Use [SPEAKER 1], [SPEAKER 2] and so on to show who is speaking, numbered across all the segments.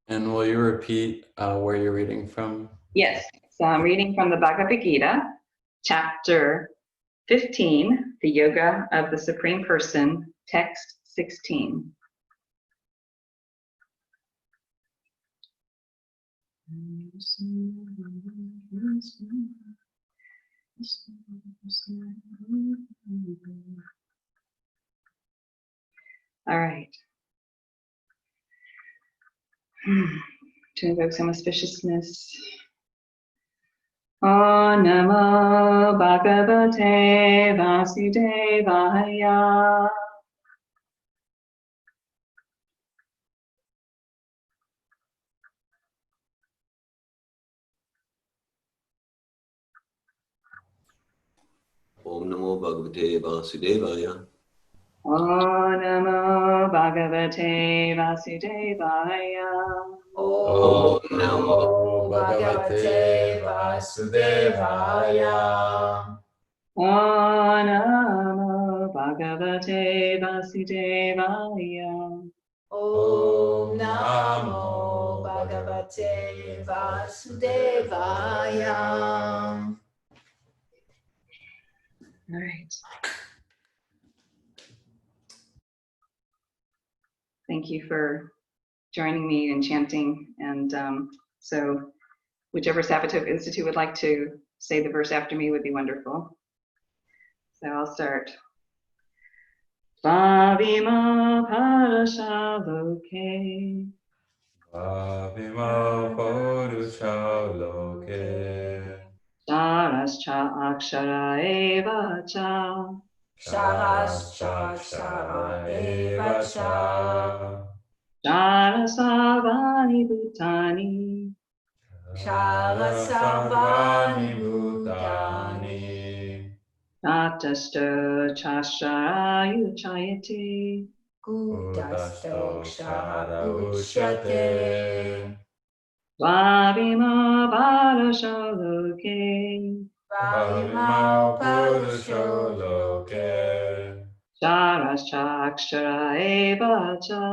[SPEAKER 1] And will you repeat where you're reading from?
[SPEAKER 2] Yes, so I'm reading from the Bhagavad Gita, chapter 15, the Yoga of the Supreme Person, text 16. All right. To invoke some auspiciousness. Om Namo Bhagavate Vasudevaya.
[SPEAKER 3] Om Namo Bhagavate Vasudevaya.
[SPEAKER 2] Om Namo Bhagavate Vasudevaya.
[SPEAKER 1] Om Namo Bhagavate Vasudevaya.
[SPEAKER 2] Om Namo Bhagavate Vasudevaya.
[SPEAKER 1] Om Namo Bhagavate Vasudevaya.
[SPEAKER 2] All right. Thank you for joining me in chanting. And so whichever Savatov Institute would like to say the verse after me would be wonderful. So I'll start. Bhavima parasha loke.
[SPEAKER 1] Bhavima purusha loke.
[SPEAKER 2] Sarascha akshara eva cha.
[SPEAKER 1] Sarascha akshara eva cha.
[SPEAKER 2] Sarasavani bhutani.
[SPEAKER 1] Sarasavani bhutani.
[SPEAKER 2] Tatasto chashara yuchayati.
[SPEAKER 1] Kutasto kshara uchyate.
[SPEAKER 2] Bhavima parasha loke.
[SPEAKER 1] Bhavima purusha loke.
[SPEAKER 2] Sarascha akshara eva cha.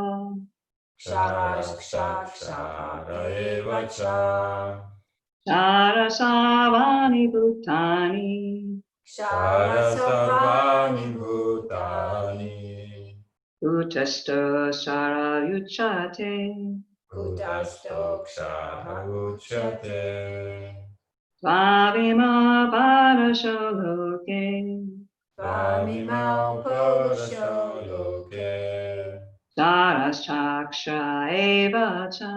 [SPEAKER 1] Sarascha akshara eva cha.
[SPEAKER 2] Sarasavani bhutani.
[SPEAKER 1] Sarasavani bhutani.
[SPEAKER 2] Kutasto shara yuchate.
[SPEAKER 1] Kutasto kshara uchyate.
[SPEAKER 2] Bhavima parasha loke.
[SPEAKER 1] Bhavima purusha loke.
[SPEAKER 2] Sarascha akshara eva cha.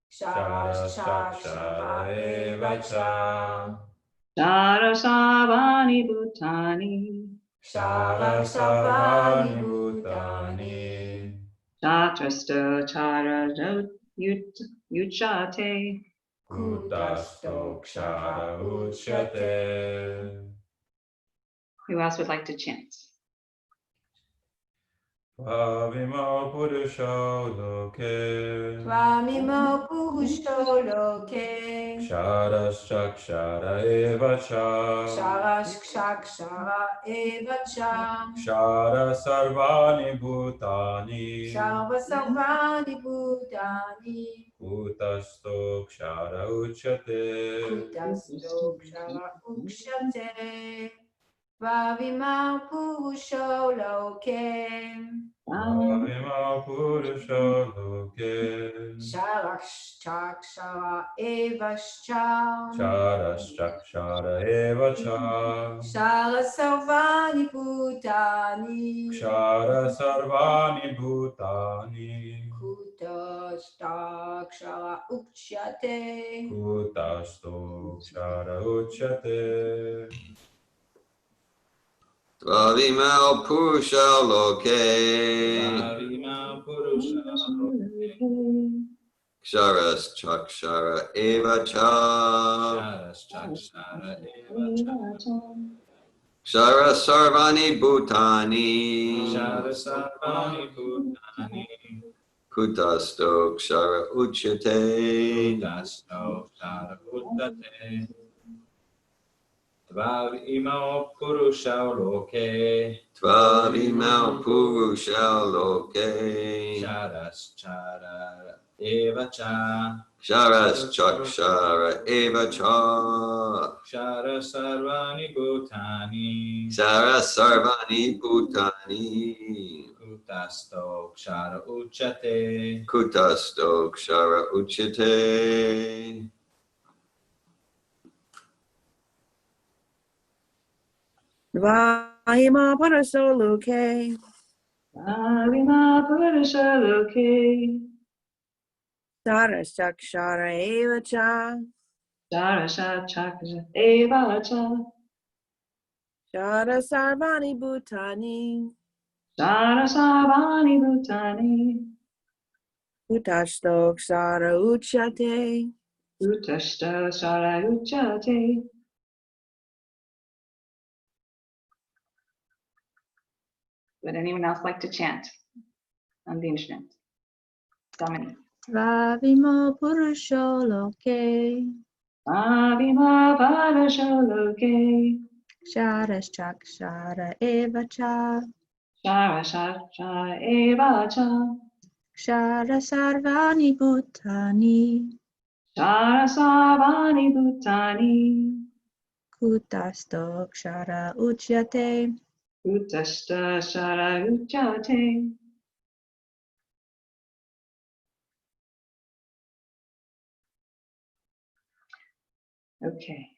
[SPEAKER 1] Sarascha akshara eva cha.
[SPEAKER 2] Sarasavani bhutani.
[SPEAKER 1] Sarasavani bhutani.
[SPEAKER 2] Tatasto chara yuchate.
[SPEAKER 1] Kutasto kshara uchyate.
[SPEAKER 2] Who else would like to chant?
[SPEAKER 1] Bhavima purusha loke.
[SPEAKER 4] Bhavima purusha loke.
[SPEAKER 1] Sarascha akshara eva cha.
[SPEAKER 4] Sarascha eva cha.
[SPEAKER 1] Sarasavani bhutani.
[SPEAKER 4] Sarvasarvani bhutani.
[SPEAKER 1] Kutasto kshara uchyate.
[SPEAKER 4] Kutasto kshara uchyate. Bhavima purusha loke.
[SPEAKER 1] Bhavima purusha loke.
[SPEAKER 4] Sarascha eva cha.
[SPEAKER 1] Sarascha akshara eva cha.
[SPEAKER 4] Sarasarvani bhutani.
[SPEAKER 1] Sarasavani bhutani.
[SPEAKER 4] Kutastaksha uchyate.
[SPEAKER 1] Kutasto kshara uchyate.
[SPEAKER 3] Bhavima purusha loke.
[SPEAKER 1] Bhavima purusha loke.
[SPEAKER 3] Ksharas chakshara eva cha.
[SPEAKER 1] Sarascha akshara eva cha.
[SPEAKER 3] Kshara sarvani bhutani.
[SPEAKER 1] Sarasavani bhutani.
[SPEAKER 3] Kutasto kshara uchyate.
[SPEAKER 1] Kutasto kshara uchyate. Tvavimau Purushau Loke
[SPEAKER 3] Tvavimau Purusha Loke
[SPEAKER 1] Sharaschara Evacha
[SPEAKER 3] Sharaschakshara Eva Cha
[SPEAKER 1] Shara Sarvani Bhutani
[SPEAKER 3] Sara Sarvani Bhutani
[SPEAKER 1] Kutasto Kshara Uchate
[SPEAKER 3] Kutasto Kshara Uchite
[SPEAKER 5] Vahima Parasoloke
[SPEAKER 2] Bhavima Purusha Loke
[SPEAKER 5] Sarashakshara Evacha
[SPEAKER 2] Sharasha Chakra Eva Cha
[SPEAKER 5] Shara Sarvani Bhutani
[SPEAKER 2] Sarasavani Bhutani
[SPEAKER 5] Utashto Kshara Uchate
[SPEAKER 2] Utashta Shara Uchate. Would anyone else like to chant on the instrument? Dominique.
[SPEAKER 6] Vavimo Purusho Loke
[SPEAKER 2] Bhavima Purusha Loke
[SPEAKER 6] Shara Evacha
[SPEAKER 2] Sharasha Eva Cha
[SPEAKER 6] Shara Sarvani Bhutani
[SPEAKER 2] Sarasavani Bhutani
[SPEAKER 6] Kutasto Kshara Uchyate
[SPEAKER 2] Utashta Shara Uchate. Okay.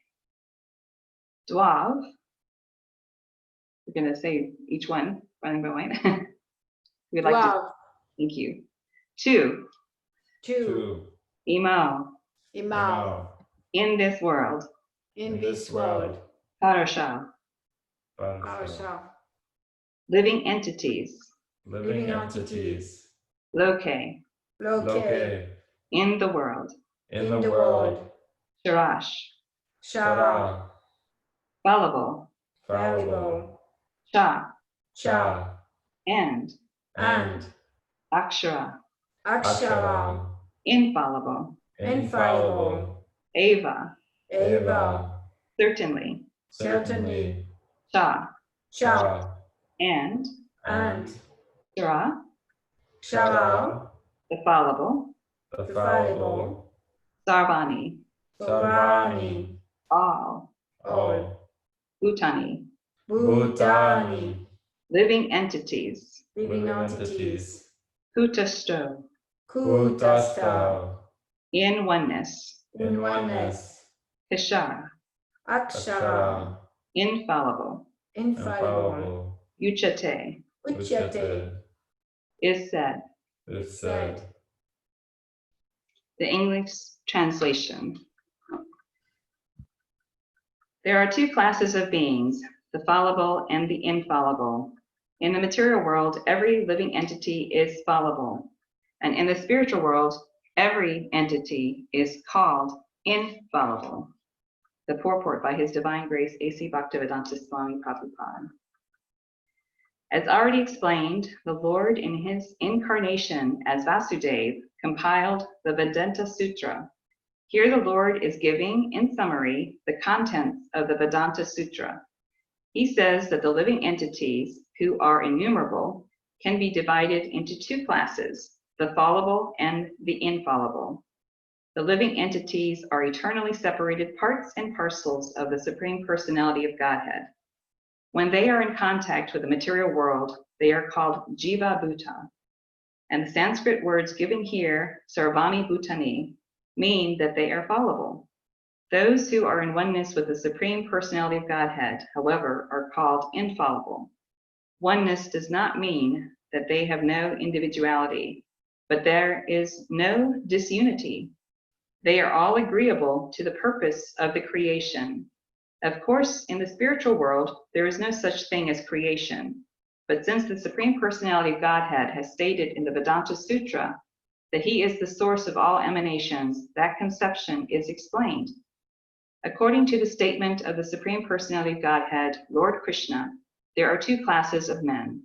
[SPEAKER 2] Dwav. We're going to say each one, one by one. We'd like to.
[SPEAKER 4] Dwav.
[SPEAKER 2] Thank you. 2.
[SPEAKER 4] Two.
[SPEAKER 2] Imo.
[SPEAKER 4] Imal.
[SPEAKER 2] In this world.
[SPEAKER 4] In this world.
[SPEAKER 2] Parasha.
[SPEAKER 4] Parasha.
[SPEAKER 2] Living entities.
[SPEAKER 4] Living entities.
[SPEAKER 2] Loke.
[SPEAKER 4] Loke.
[SPEAKER 2] In the world.
[SPEAKER 4] In the world.
[SPEAKER 2] Sharash.
[SPEAKER 4] Shara.
[SPEAKER 2] Fallible.
[SPEAKER 4] Fallible.
[SPEAKER 2] Sha.
[SPEAKER 4] Cha.
[SPEAKER 2] And. Akshara.
[SPEAKER 4] Akshara.
[SPEAKER 2] Infallible.
[SPEAKER 4] Infallible.
[SPEAKER 2] Eva.
[SPEAKER 4] Eva.
[SPEAKER 2] Certainly.
[SPEAKER 4] Certainly.
[SPEAKER 2] Sha.
[SPEAKER 4] Cha.
[SPEAKER 2] And. Shara.
[SPEAKER 4] Shara.
[SPEAKER 2] The fallible.
[SPEAKER 4] The fallible.
[SPEAKER 2] Sarvani.
[SPEAKER 4] Sarvani.
[SPEAKER 2] All. Bhutani.
[SPEAKER 4] Bhutani.
[SPEAKER 2] Living entities.
[SPEAKER 4] Living entities.
[SPEAKER 2] Kutasto.
[SPEAKER 4] Kutasta.
[SPEAKER 2] In oneness.
[SPEAKER 4] In oneness.
[SPEAKER 2] Kashara.
[SPEAKER 4] Akshara.
[SPEAKER 2] Infallible.
[SPEAKER 4] Infallible.
[SPEAKER 2] Uchate.
[SPEAKER 4] Uchyate.
[SPEAKER 2] Is said.
[SPEAKER 4] Is said.
[SPEAKER 2] The English translation. There are 2 classes of beings, the fallible and the infallible. In the material world, every living entity is fallible. And in the spiritual world, every entity is called infallible. The purport by His Divine Grace, A.C. Bhaktivedanta Swami Prabhupada. As already explained, the Lord in His incarnation as Vasudev compiled the Vedanta Sutra. Here the Lord is giving, in summary, the contents of the Vedanta Sutra. He says that the living entities, who are innumerable, can be divided into 2 classes, the fallible and the infallible. The living entities are eternally separated parts and parcels of the Supreme Personality of Godhead. When they are in contact with the material world, they are called Jiva Bhuta. And the Sanskrit words given here, Sarvani Bhutani, mean that they are fallible. Those who are in oneness with the Supreme Personality of Godhead, however, are called infallible. Oneness does not mean that they have no individuality, but there is no disunity. They are all agreeable to the purpose of the creation. Of course, in the spiritual world, there is no such thing as creation. But since the Supreme Personality of Godhead has stated in the Vedanta Sutra that He is the source of all emanations, that conception is explained. According to the statement of the Supreme Personality of Godhead, Lord Krishna, there are 2 classes of men.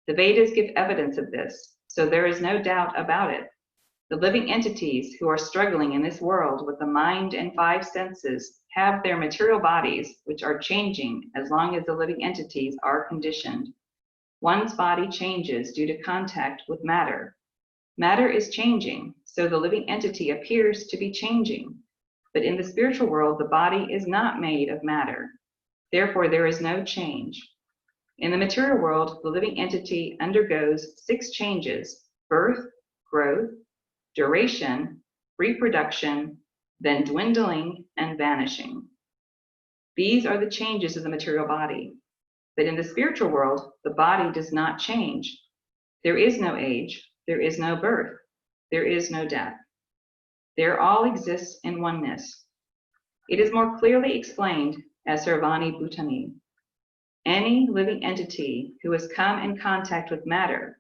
[SPEAKER 2] The Vedas give evidence of this, so there is no doubt about it. The living entities who are struggling in this world with the mind and 5 senses have their material bodies, which are changing as long as the living entities are conditioned. One's body changes due to contact with matter. Matter is changing, so the living entity appears to be changing. But in the spiritual world, the body is not made of matter. Therefore, there is no change. In the material world, the living entity undergoes 6 changes: birth, growth, duration, reproduction, then dwindling and vanishing. These are the changes of the material body. But in the spiritual world, the body does not change. There is no age, there is no birth, there is no death. There all exists in oneness. It is more clearly explained as Sarvani Bhutani. Any living entity who has come in contact with matter,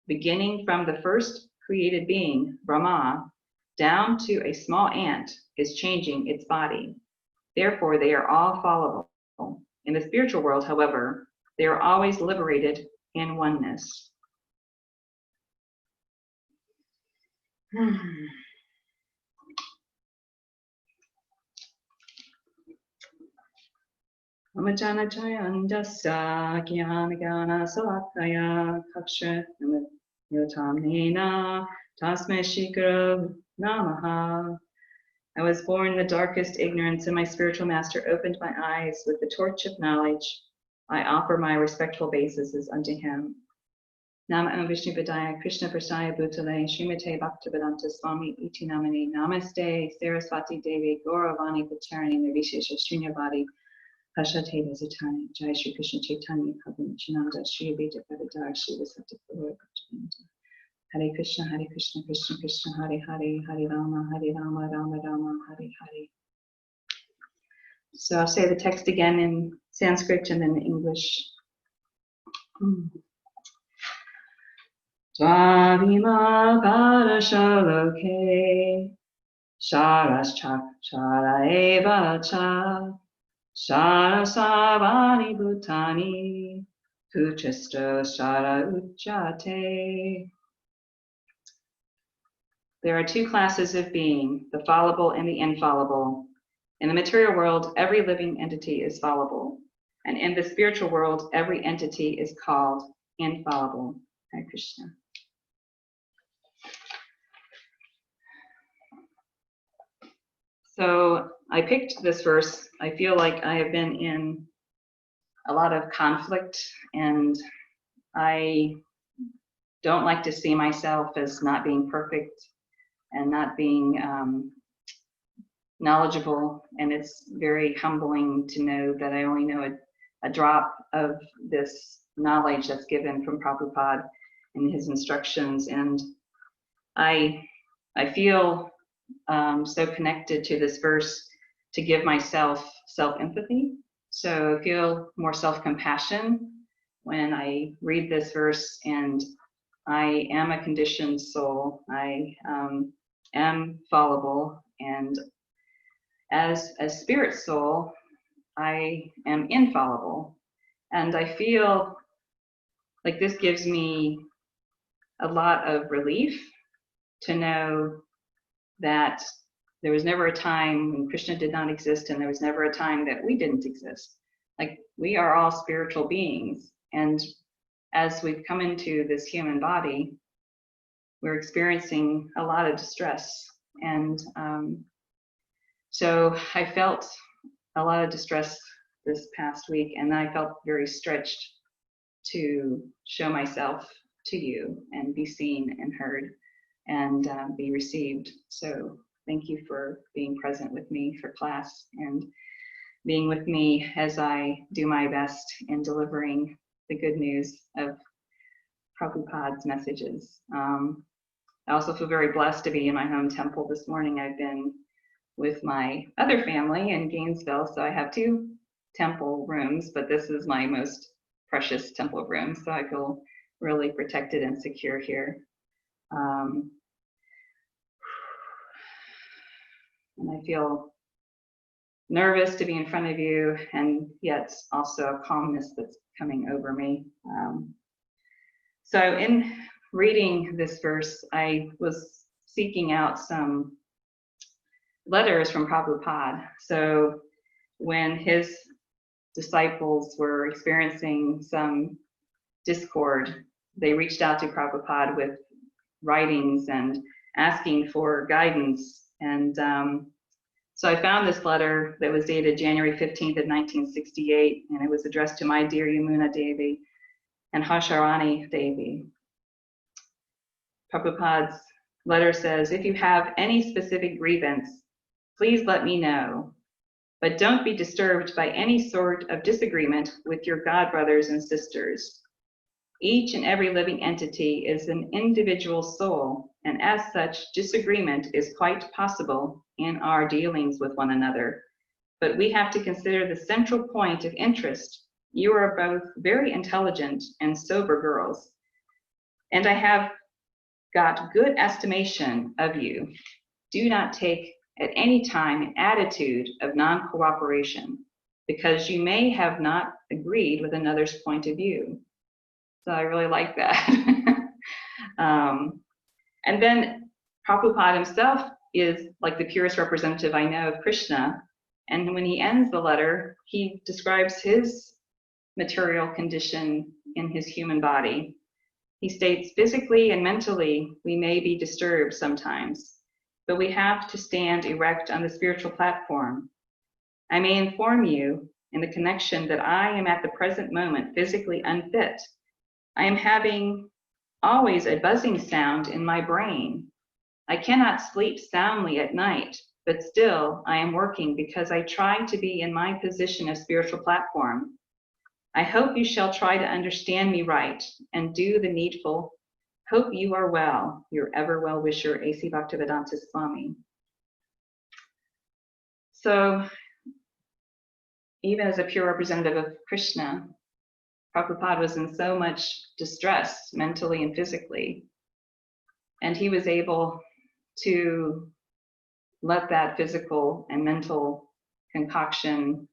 [SPEAKER 2] beginning from the first created being, Brahma, down to a small ant, is changing its body. Therefore, they are all fallible. In the spiritual world, however, they are always liberated in oneness. Amajana Jayandasa Gyanagana Salakaya Kaksha Yotamnena Tasme Shikara Namaha. I was born in the darkest ignorance, and my spiritual master opened my eyes with the torch of knowledge. I offer my respectful obeisances unto him. Nama Vishnu Padaya Krishna Prasaya Bhutale Srimate Bhaktivedanta Swami Iti Namani Namaste Saraswati Devi Gauravani Pacharani Nirvishesha Srinyavadi Pashate Vasatani Jai Shri Krishna Chaitanya Prabhu Nityananda Shri Advaita Gadadhar Shri Vasanta Prabhu Bhaktivedanta. Hare Krishna Krishna Krishna Hare Hare Hare Rama Rama Rama Hare Hare. So I'll say the text again in Sanskrit and then English. Dvavima Parashaloke Sharaschak Shara Eva Cha Shara Savani Bhutani Kuchasta Shara Ujjate. There are 2 classes of being, the fallible and the infallible. In the material world, every living entity is fallible. And in the spiritual world, every entity is called infallible. Hare Krishna. So I picked this verse. I feel like I have been in a lot of conflict, and I don't like to see myself as not being perfect and not being knowledgeable. And it's very humbling to know that I only know a drop of this knowledge that's given from Prabhupada in his instructions. And I feel so connected to this verse to give myself self-empathy. So I feel more self-compassion when I read this verse, and I am a conditioned soul. I am fallible, and as a spirit soul, I am infallible. And I feel like this gives me a lot of relief to know that there was never a time when Krishna did not exist, and there was never a time that we didn't exist. Like, we are all spiritual beings, and as we've come into this human body, we're experiencing a lot of distress. And so I felt a lot of distress this past week, and I felt very stretched to show myself to you and be seen and heard and be received. So thank you for being present with me for class and being with me as I do my best in delivering the good news of Prabhupada's messages. I also feel very blessed to be in my home temple this morning. I've been with my other family in Gainesville, so I have 2 temple rooms, but this is my most precious temple room, so I feel really protected and secure here. And I feel nervous to be in front of you, and yet also a calmness that's coming over me. So in reading this verse, I was seeking out some letters from Prabhupada. So when his disciples were experiencing some discord, they reached out to Prabhupada with writings and asking for guidance. And so I found this letter that was dated January 15th of 1968, and it was addressed to my dear Yamuna Devi and Hasharani Devi. Prabhupada's letter says, if you have any specific grievance, please let me know, but don't be disturbed by any sort of disagreement with your God brothers and sisters. Each and every living entity is an individual soul, and as such, disagreement is quite possible in our dealings with one another. But we have to consider the central point of interest. You are both very intelligent and sober girls, and I have got good estimation of you. Do not take at any time an attitude of non-cooperation, because you may have not agreed with another's point of view. So I really like that. And then Prabhupada himself is like the purest representative I know of Krishna. And when he ends the letter, he describes his material condition in his human body. He states, physically and mentally, we may be disturbed sometimes, but we have to stand erect on the spiritual platform. I may inform you in the connection that I am at the present moment physically unfit. I am having always a buzzing sound in my brain. I cannot sleep soundly at night, but still I am working because I try to be in my position of spiritual platform. I hope you shall try to understand me right and do the needful. Hope you are well. Your ever well wisher, A.C. Bhaktivedanta Swami. So even as a pure representative of Krishna, Prabhupada was in so much distress mentally and physically, and he was able to let that physical and mental concoction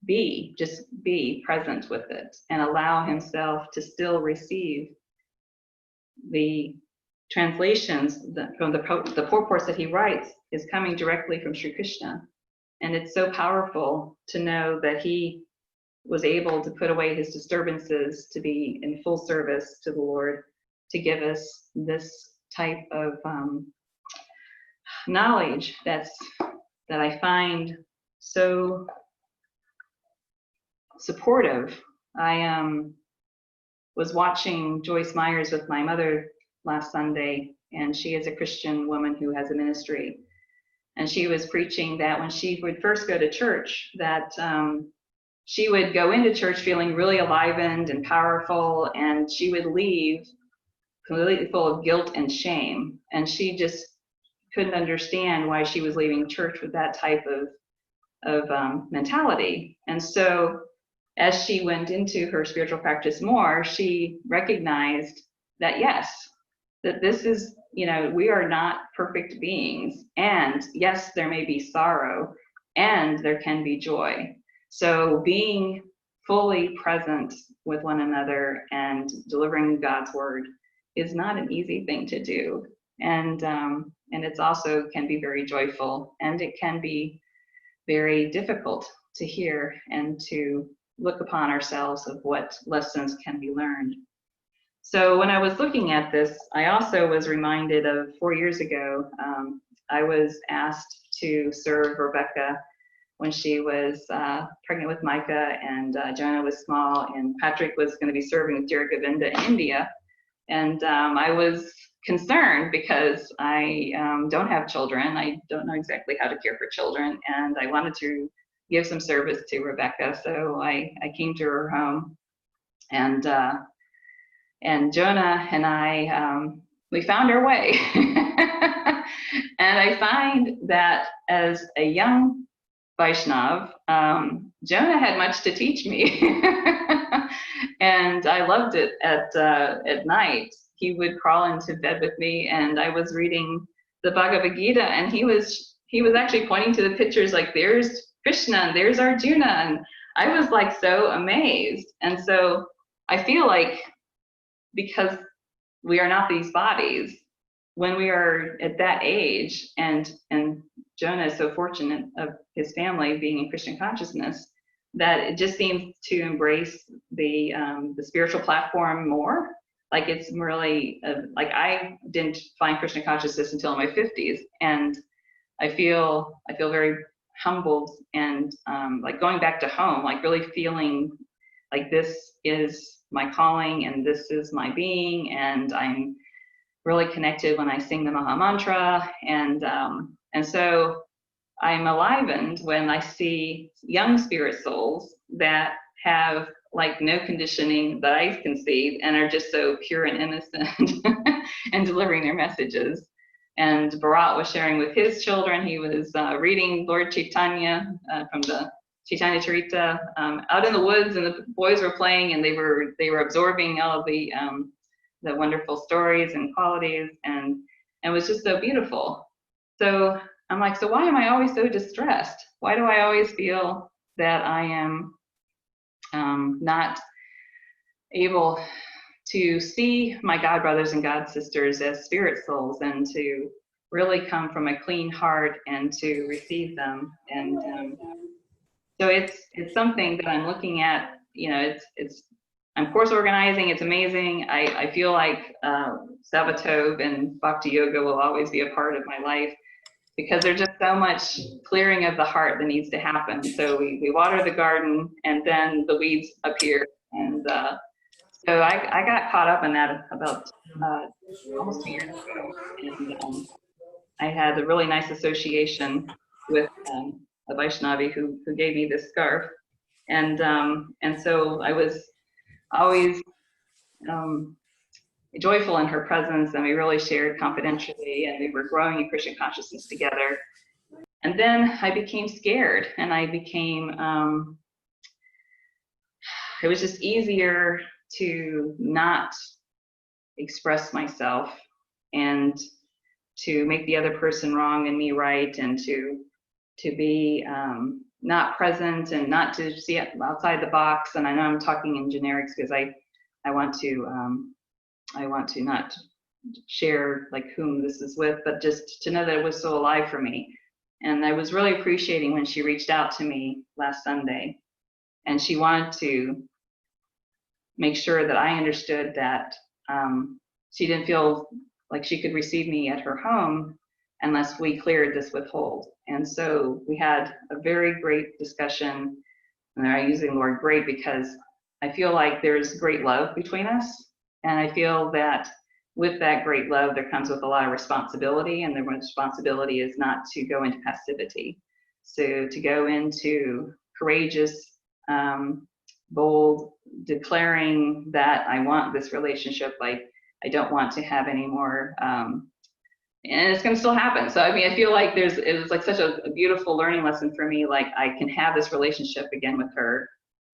[SPEAKER 2] be present with it and allow himself to still receive the translations from the purports that he writes is coming directly from Sri Krishna. And it's so powerful to know that he was able to put away his disturbances to be in full service to the Lord, to give us this type of knowledge that I find so supportive. I was watching Joyce Myers with my mother last Sunday, and she is a Christian woman who has a ministry. And she was preaching that when she would first go to church, that she would go into church feeling really enlivened and powerful, and she would leave completely full of guilt and shame. And she just couldn't understand why she was leaving church with that type of mentality. And so as she went into her spiritual practice more, she recognized that yes, that this is, we are not perfect beings. And yes, there may be sorrow and there can be joy. So being fully present with one another and delivering God's word is not an easy thing to do. And it's also can be very joyful, and it can be very difficult to hear and to look upon ourselves of what lessons can be learned. So when I was looking at this, I also was reminded of 4 years ago, I was asked to serve Rebecca when she was pregnant with Micah, and Jonah was small, and Patrick was going to be serving with Dear Govinda in India. And I was concerned because I don't have children. I don't know exactly how to care for children, and I wanted to give some service to Rebecca. So I came to her home, and Jonah and I, we found our way. And I find that as a young Vaishnav, Jonah had much to teach me. And I loved it at night. He would crawl into bed with me, and I was reading the Bhagavad Gita, and he was actually pointing to the pictures, like, there's Krishna and there's Arjuna, and I was like so amazed. And so I feel like because we are not these bodies, when we are at that age, and Jonah is so fortunate of his family being in Christian consciousness, that it just seems to embrace the spiritual platform more. Like it's really like I didn't find Krishna consciousness until my 50s, and I feel very humbled and like going back to home, like really feeling like this is my calling and this is my being, and I'm really connected when I sing the Maha Mantra, and so I'm enlivened when I see young spirit souls that have like no conditioning that I can see and are just so pure and innocent and delivering their messages. And Bharat was sharing with his children. He was reading Lord Chaitanya from the Chaitanya Charita out in the woods, and the boys were playing, and they were absorbing all of the wonderful stories and qualities, and it was just so beautiful. So I'm like, so why am I always so distressed? Why do I always feel that I am not able to see my God brothers and God sisters as spirit souls, and to really come from a clean heart and to receive them? And so it's something that I'm looking at. You know, I'm course organizing. It's amazing. I feel like Savatov and Bhakti Yoga will always be a part of my life, because there's just so much clearing of the heart that needs to happen. So we water the garden, and then the weeds appear. And so I got caught up in that about almost 2 years ago. And I had a really nice association with a Vaishnavi who gave me this scarf. And so I was always joyful in her presence, and we really shared confidentially, and we were growing in Krishna consciousness together. And then I became scared, and I became, it was just easier to not express myself, and to make the other person wrong and me right, and to be not present, and not to see it outside the box. And I know I'm talking in generics because I want to not share like whom this is with, but just to know that it was so alive for me. And I was really appreciating when she reached out to me last Sunday, and she wanted to make sure that I understood that she didn't feel like she could receive me at her home unless we cleared this withhold. And so we had a very great discussion, and I'm using the word great because I feel like there's great love between us. And I feel that with that great love, there comes with a lot of responsibility, and the responsibility is not to go into passivity. So to go into courageous, bold, declaring that I want this relationship, like I don't want to have any more, and it's going to still happen. So I mean, I feel like it was like such a beautiful learning lesson for me. Like I can have this relationship again with her,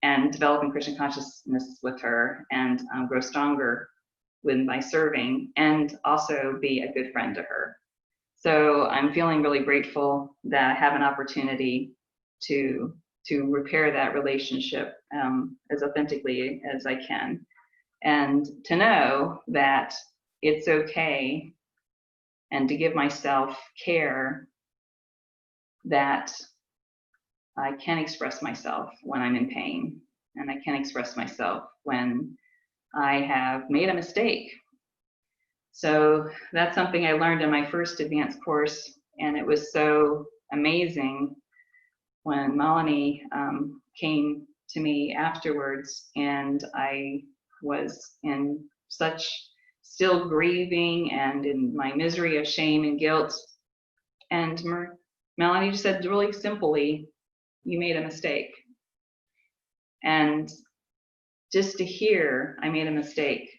[SPEAKER 2] and developing Krishna consciousness with her, and grow stronger with my serving, and also be a good friend to her. So I'm feeling really grateful that I have an opportunity to repair that relationship as authentically as I can, and to know that it's okay, and to give myself care that I can express myself when I'm in pain, and I can express myself when I have made a mistake. So that's something I learned in my first advanced course, and it was so amazing when Melanie came to me afterwards, and I was in such still grieving and in my misery of shame and guilt. And Melanie just said really simply, "You made a mistake." And just to hear I made a mistake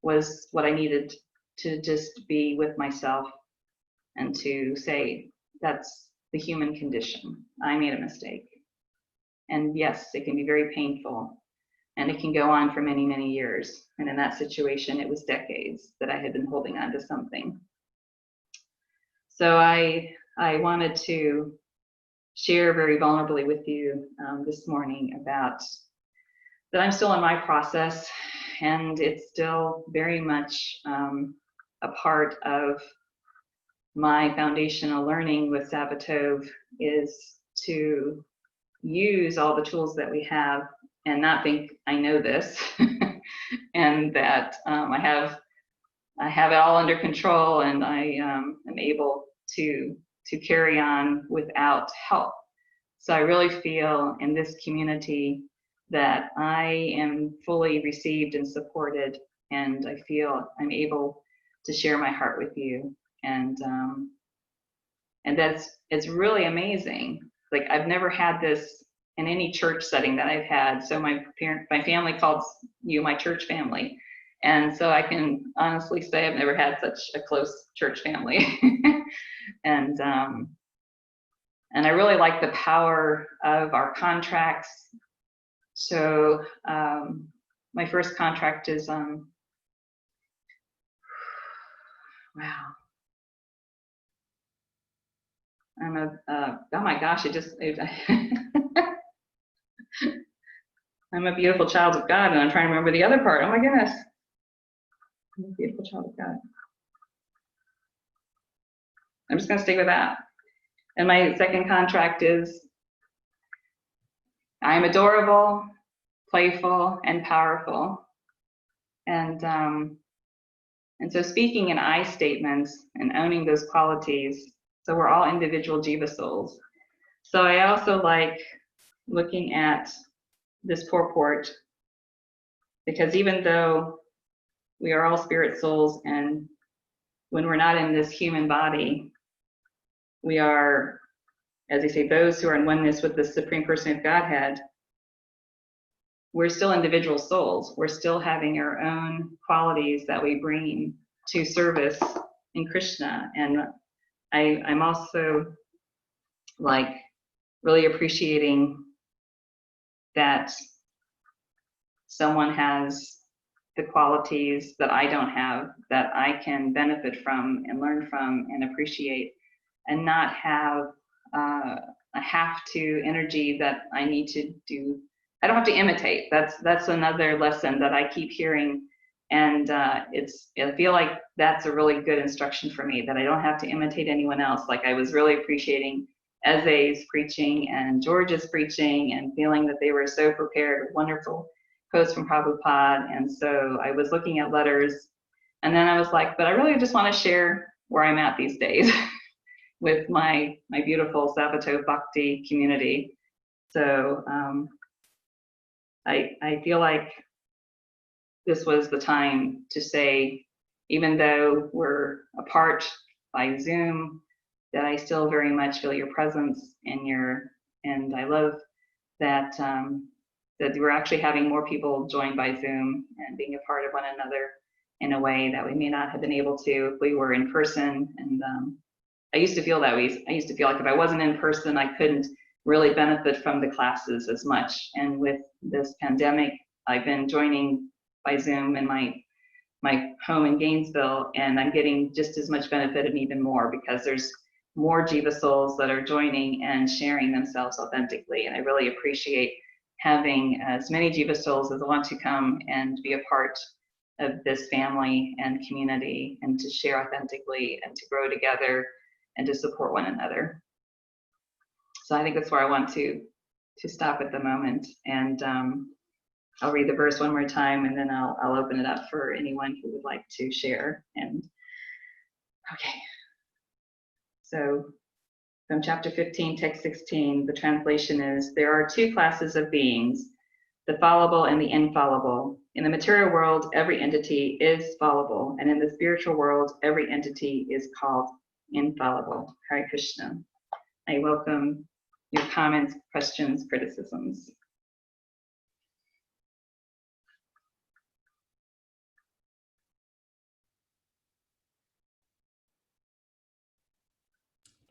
[SPEAKER 2] was what I needed to just be with myself, and to say, that's the human condition. I made a mistake. And yes, it can be very painful, and it can go on for many, many years. And in that situation, it was decades that I had been holding on to something. So I wanted to share very vulnerably with you this morning about that I'm still in my process, and it's still very much a part of my foundational learning with Sabatov is to use all the tools that we have and not think I know this and that I have it all under control and I am able to carry on without help. So I really feel in this community that I am fully received and supported, and I feel I'm able to share my heart with you, and it's really amazing. Like, I've never had this in any church setting that I've had. So my family calls you my church family, and so I can honestly say I've never had such a close church family. And I really like the power of our contracts. So my first contract is, wow. Oh my gosh, I'm a beautiful child of God, and I'm trying to remember the other part. Oh my goodness. I'm a beautiful child of God. I'm just gonna stick with that. And my second contract is, I am adorable, playful, and powerful. And so speaking in I statements and owning those qualities, so we're all individual Jiva souls. So I also like looking at this purport, because even though we are all spirit souls, and when we're not in this human body, we are, as they say, those who are in oneness with the Supreme Person of Godhead, we're still individual souls. We're still having our own qualities that we bring to service in Krishna. And I'm also like really appreciating that someone has the qualities that I don't have, that I can benefit from and learn from and appreciate, and not have a have to energy that I need to do. I don't have to imitate. That's another lesson that I keep hearing, and I feel like that's a really good instruction for me, that I don't have to imitate anyone else. Like, I was really appreciating Eze's preaching and George's preaching, and feeling that they were so prepared with wonderful quotes from Prabhupada. And so I was looking at letters, and then I was like, but I really just want to share where I'm at these days with my beautiful Sabatov Bhakti community. So I feel like this was the time to say, even though we're apart by Zoom, that I still very much feel your presence and I love that that we're actually having more people join by Zoom and being a part of one another in a way that we may not have been able to if we were in person. And I used to feel that way. I used to feel like if I wasn't in person, I couldn't really benefit from the classes as much. And with this pandemic, I've been joining by Zoom in my home in Gainesville, and I'm getting just as much benefit and even more, because there's more Jiva souls that are joining and sharing themselves authentically. And I really appreciate having as many Jiva souls as want to come and be a part of this family and community, and to share authentically and to grow together and to support one another. So I think that's where I want to stop at the moment. And I'll read the verse one more time, and then I'll open it up for anyone who would like to share. And okay. So from chapter 15, text 16, the translation is, there are two classes of beings, the fallible and the infallible. In the material world, every entity is fallible, and in the spiritual world, every entity is called infallible. Hare Krishna. I welcome your comments, questions, criticisms.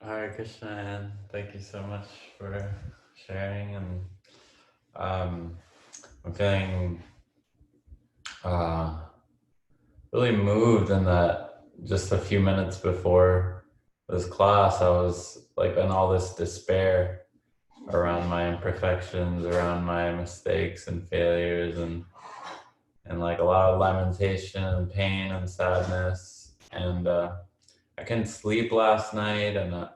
[SPEAKER 4] Hare Krishna, Ann. Thank you so much for sharing. And I'm feeling really moved in that just a few minutes before this class, I was like in all this despair around my imperfections, around my mistakes and failures, and like a lot of lamentation and pain and sadness. And I couldn't sleep last night, and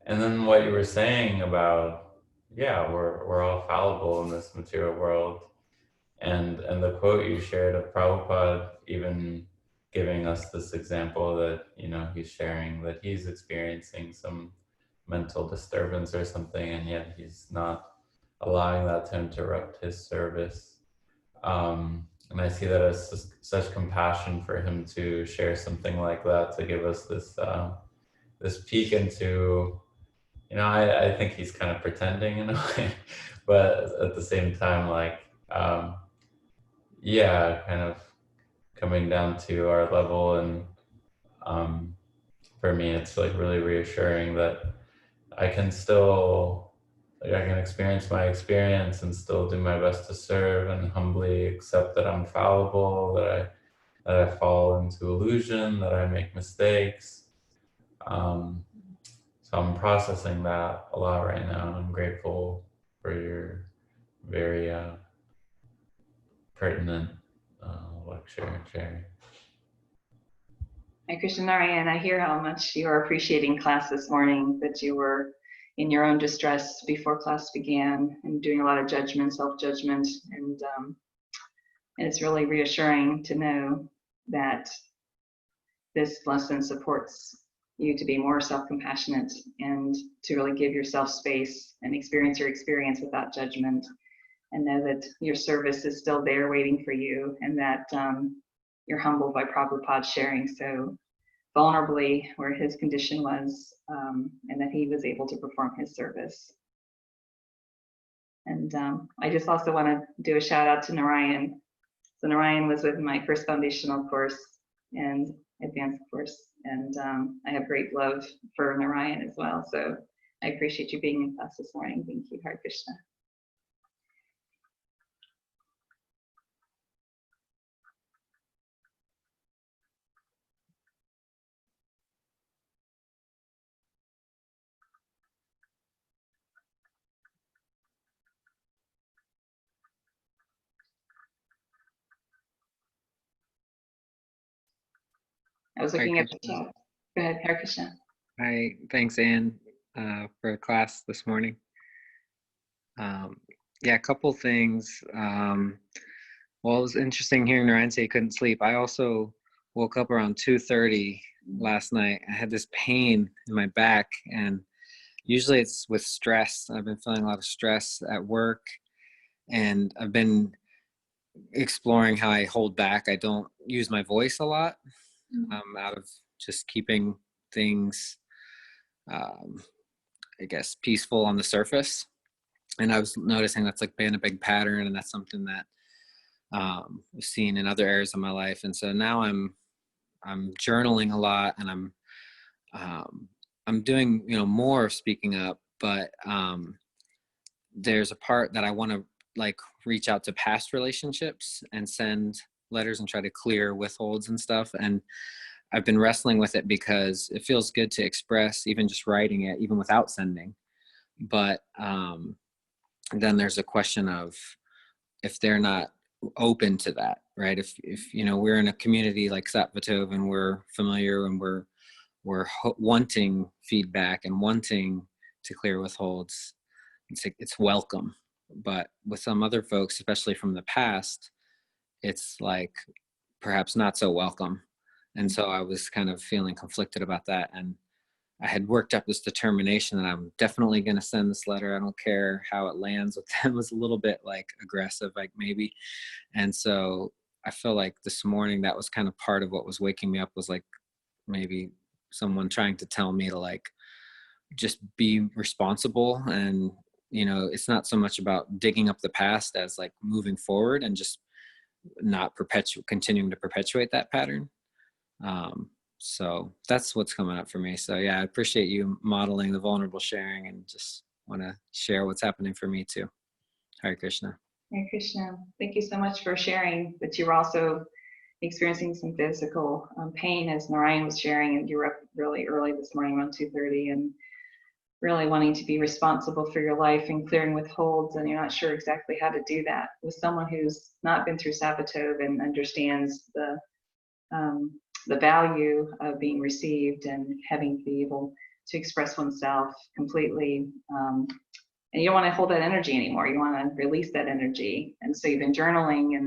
[SPEAKER 4] then what you were saying about, yeah, we're all fallible in this material world, and the quote you shared of Prabhupada even giving us this example that, you know, he's sharing that he's experiencing some mental disturbance or something, and yet he's not allowing that to interrupt his service. And I see that as such compassion for him to share something like that, to give us this this peek into, you know, I think he's kind of pretending in a way, but at the same time, like, yeah, kind of coming down to our level. And for me, it's like really reassuring that I can still, like, I can experience my experience and still do my best to serve, and humbly accept that I'm fallible, that I fall into illusion, that I make mistakes. So I'm processing that a lot right now, and I'm grateful for your very pertinent lecture and sharing.
[SPEAKER 2] Hi, Krishna Narayan. I hear how much you are appreciating class this morning, that you were in your own distress before class began and doing a lot of judgment, self-judgment. And it's really reassuring to know that this lesson supports you to be more self-compassionate and to really give yourself space and experience your experience without judgment, and know that your service is still there waiting for you, and that you're humbled by Prabhupada sharing so vulnerably where his condition was, and that he was able to perform his service. And I just also want to do a shout out to Narayan. So Narayan was with my first foundational course and advanced course, and I have great love for Narayan as well. So I appreciate you being in class this morning. Thank you, Hare Krishna. I was looking at the chat. Go ahead, Hare Krishna.
[SPEAKER 7] Hi, thanks, Ann, for class this morning. Yeah, a couple things. Well, it was interesting hearing Narayan say he couldn't sleep. I also woke up around 2:30 last night. I had this pain in my back, and usually it's with stress. I've been feeling a lot of stress at work, and I've been exploring how I hold back. I don't use my voice a lot, out of just keeping things, I guess, peaceful on the surface. And I was noticing that's like been a big pattern, and that's something that I've seen in other areas of my life. And so now I'm journaling a lot, and I'm doing, you know, more speaking up, but there's a part that I want to like reach out to past relationships and send letters and try to clear withholds and stuff. And I've been wrestling with it because it feels good to express, even just writing it, even without sending. But then there's a question of if they're not open to that, right? If you know, we're in a community like Sattvatov, and we're familiar, and we're wanting feedback and wanting to clear withholds, it's welcome. But with some other folks, especially from the past, it's like perhaps not so welcome. And so I was kind of feeling conflicted about that. And I had worked up this determination that I'm definitely going to send this letter. I don't care how it lands with them. It was a little bit like aggressive, like maybe. And so I feel like this morning that was kind of part of what was waking me up, was like maybe someone trying to tell me to like just be responsible. And, you know, it's not so much about digging up the past as like moving forward and just not continuing to perpetuate that pattern. So that's what's coming up for me. So yeah, I appreciate you modeling the vulnerable sharing, and just want to share what's happening for me too. Hare Krishna.
[SPEAKER 2] Hare Krishna. Thank you so much for sharing that you were also experiencing some physical pain, as Narayan was sharing, and you were up really early this morning around 2:30 and really wanting to be responsible for your life and clearing withholds, and you're not sure exactly how to do that with someone who's not been through Sattvatov and understands the the value of being received and having to be able to express oneself completely. And you don't want to hold that energy anymore. You want to release that energy. And so you've been journaling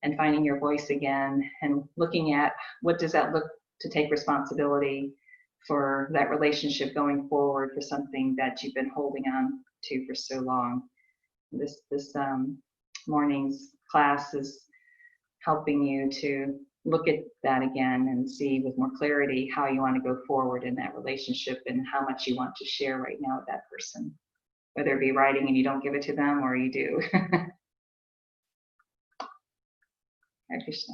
[SPEAKER 2] and finding your voice again and looking at what does that look to take responsibility for that relationship going forward, for something that you've been holding on to for so long. This morning's class is helping you to look at that again and see with more clarity how you want to go forward in that relationship and how much you want to share right now with that person, whether it be writing and you don't give it to them or you do. Hare Krishna.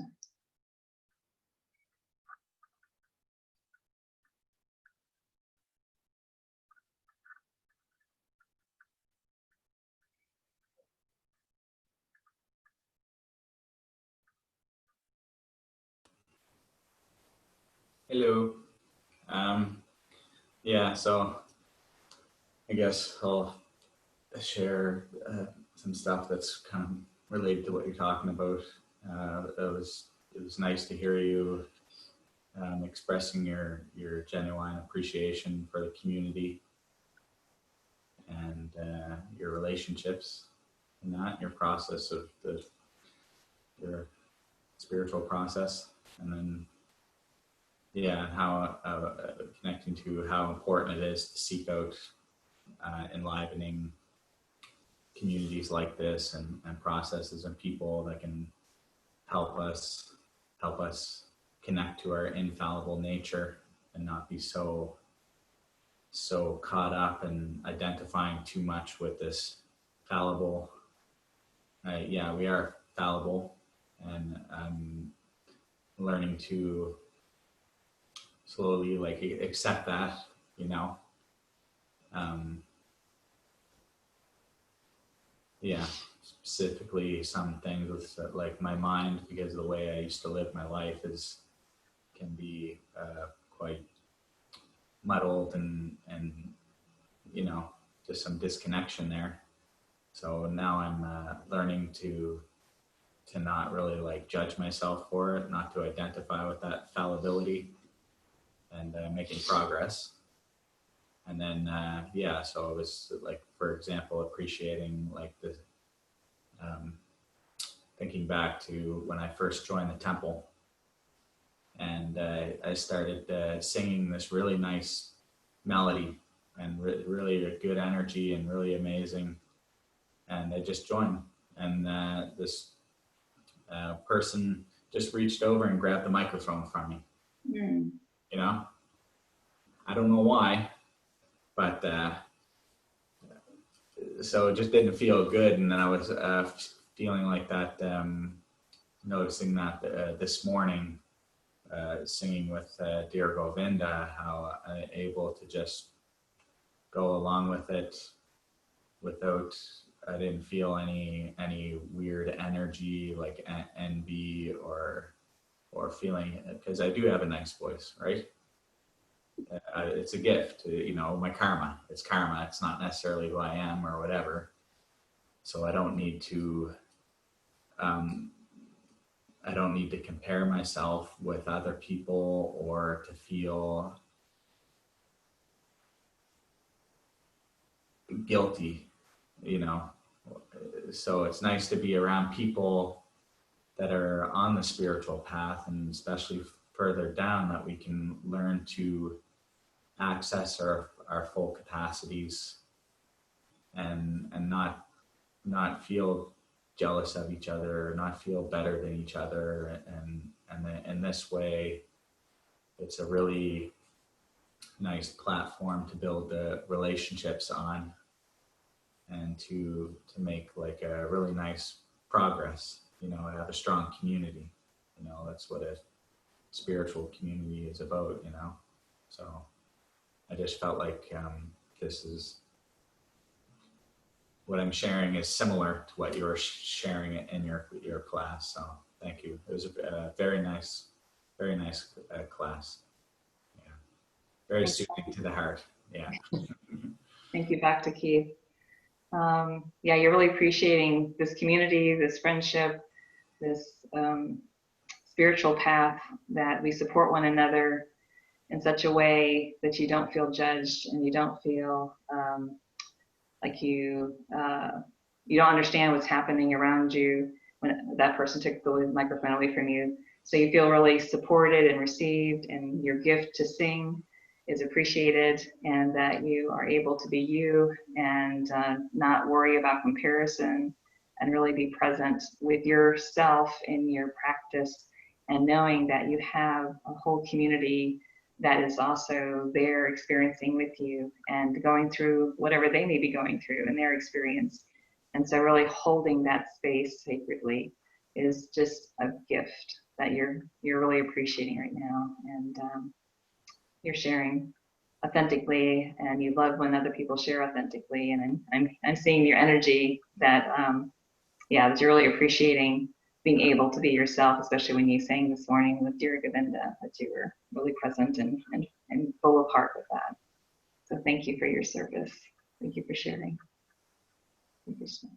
[SPEAKER 1] Hello. Yeah, so I guess I'll share some stuff that's kind of related to what you're talking about. It was nice to hear you expressing your genuine appreciation for the community and your relationships and that, your process of your spiritual process, and then how connecting to how important it is to seek out enlivening communities like this and processes and people that can help us connect to our infallible nature and not be so caught up in identifying too much with this fallible. We are fallible, and I'm learning to slowly accept that, specifically some things with like my mind, because the way I used to live my life can be quite muddled and just some disconnection there. So now I'm learning to not really judge myself for it, not to identify with that fallibility, and making progress. And then so I was for example, appreciating the thinking back to when I first joined the temple, and I started singing this really nice melody and really a good energy and really amazing, and I just joined, and this person just reached over and grabbed the microphone from me. I don't know why, but so it just didn't feel good. And then I was feeling like that, noticing that this morning, singing with Dear Govinda, how I'm able to just go along with it without, I didn't feel any weird energy like envy or feeling, because I do have a nice voice, right? It's a gift, my karma. It's karma. It's not necessarily who I am or whatever. So I don't need to compare myself with other people or to feel guilty, So it's nice to be around people that are on the spiritual path, and especially further down, that we can learn to access our full capacities and not feel jealous of each other, or not feel better than each other, and in this way it's a really nice platform to build the relationships on, and to make a really nice progress, I have a strong community, that's what a spiritual community is about, so I just felt like this is what I'm sharing is similar to what you were sharing in your class. So thank you. It was a very nice class. Yeah, very soothing to the heart. Yeah.
[SPEAKER 2] Thank you, Bhakti Keith. You're really appreciating this community, this friendship, this spiritual path, that we support one another in such a way that you don't feel judged and you don't feel like you don't understand what's happening around you when that person took the microphone away from you. So you feel really supported and received, and your gift to sing is appreciated, and that you are able to be you and not worry about comparison, and really be present with yourself in your practice, and knowing that you have a whole community that is also there experiencing with you and going through whatever they may be going through in their experience. And so really holding that space sacredly is just a gift that you're really appreciating right now. And you're sharing authentically, and you love when other people share authentically. And I'm seeing your energy that that you're really appreciating being able to be yourself, especially when you sang this morning with dear Govinda, that you were really present and full of heart with that. So thank you for your service. Thank you for sharing. Thank you, Krishna.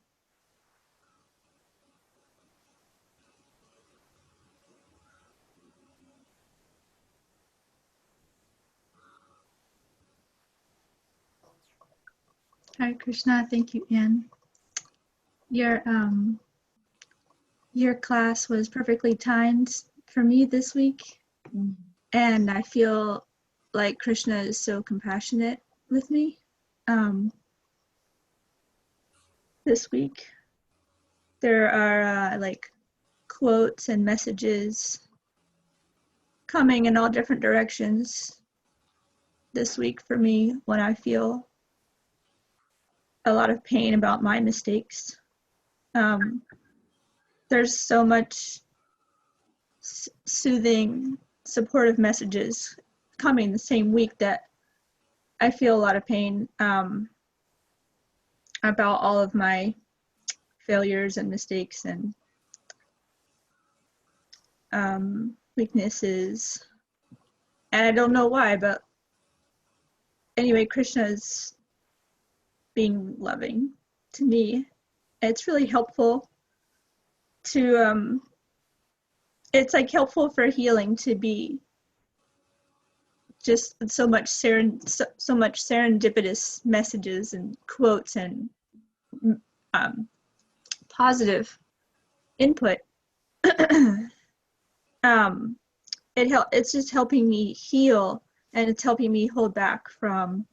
[SPEAKER 6] Hare Krishna, thank you, Ann. Your class was perfectly timed for me this week, and I feel like Krishna is so compassionate with me this week. There are like quotes and messages coming in all different directions this week for me when I feel a lot of pain about my mistakes. There's so much soothing, supportive messages coming the same week that I feel a lot of pain about all of my failures and mistakes and weaknesses. And I don't know why, but anyway, Krishna is being loving to me. It's really helpful to it's like helpful for healing to be just so much serendipitous messages and quotes and positive input. It's just helping me heal, and it's helping me hold back from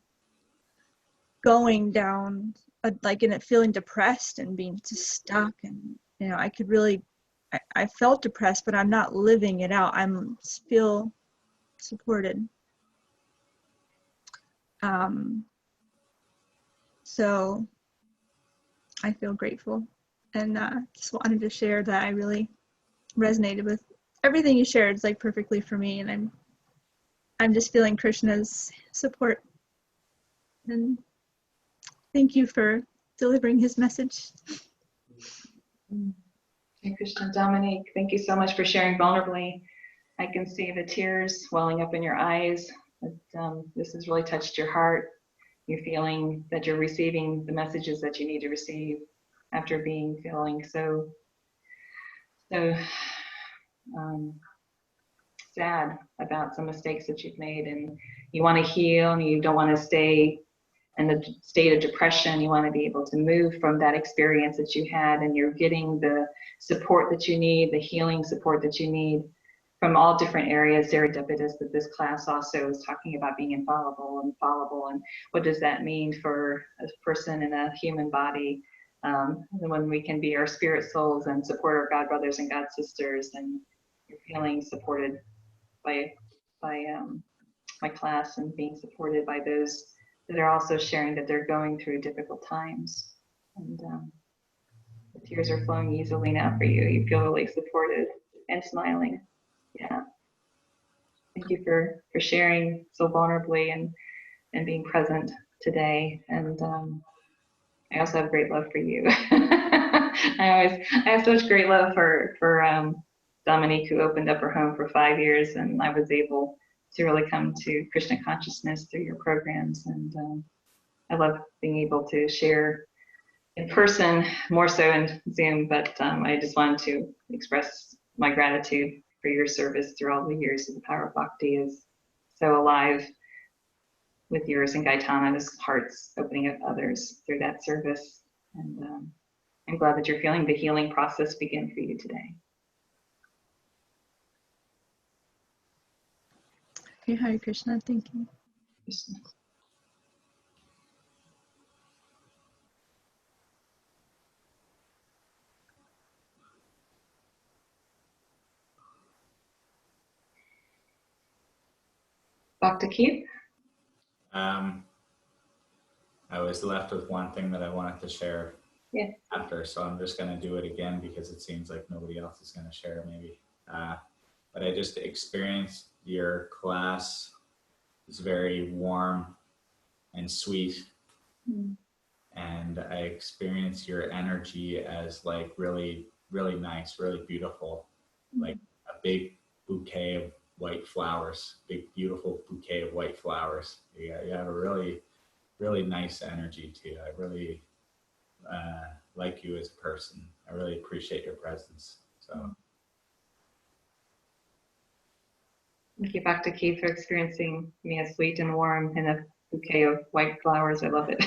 [SPEAKER 6] going down like in it, feeling depressed and being just stuck. And I could really, I felt depressed, but I'm not living it out. I'm feel supported. So I feel grateful, and just wanted to share that I really resonated with everything you shared. It's like perfectly for me, and I'm just feeling Krishna's support. And thank you for delivering his message.
[SPEAKER 2] Hey Krishna, Dominique, thank you so much for sharing vulnerably. I can see the tears welling up in your eyes. This has really touched your heart. You're feeling that you're receiving the messages that you need to receive after feeling so sad about some mistakes that you've made, and you want to heal, and you don't want to stay in the state of depression. You want to be able to move from that experience that you had, and you're getting the support that you need, the healing support that you need from all different areas. Serendipitous, that this class also is talking about being infallible and fallible, and what does that mean for a person in a human body, when we can be our spirit souls and support our God brothers and God sisters, and you're feeling supported by my class, and being supported by those that are also sharing that they're going through difficult times. And the tears are flowing easily now for you. You feel really supported and smiling. Yeah. Thank you for sharing so vulnerably and being present today. And I also have great love for you. I have such great love for Dominique, who opened up her home for 5 years, and I was able to really come to Krishna consciousness through your programs. And I love being able to share in person, more so in Zoom, but I just wanted to express my gratitude for your service through all the years. The power of bhakti is so alive with yours and Gaetana's hearts opening up others through that service. And I'm glad that you're feeling the healing process begin for you today.
[SPEAKER 6] Okay, Hare Krishna, thank you.
[SPEAKER 2] Krishna. Dr. Keith?
[SPEAKER 1] I was left with one thing that I wanted to share
[SPEAKER 2] Yes.
[SPEAKER 1] after, so I'm just going to do it again because it seems like nobody else is going to share maybe. But I just experienced your class is very warm and sweet.
[SPEAKER 2] Mm.
[SPEAKER 1] And I experienced your energy as like really, really nice, really beautiful, like a big bouquet of white flowers, big, beautiful bouquet of white flowers. You have a really, really nice energy too. I really like you as a person. I really appreciate your presence. So.
[SPEAKER 2] Thank you, Dr. Keith, for experiencing me as sweet and warm in a bouquet of white flowers. I love it.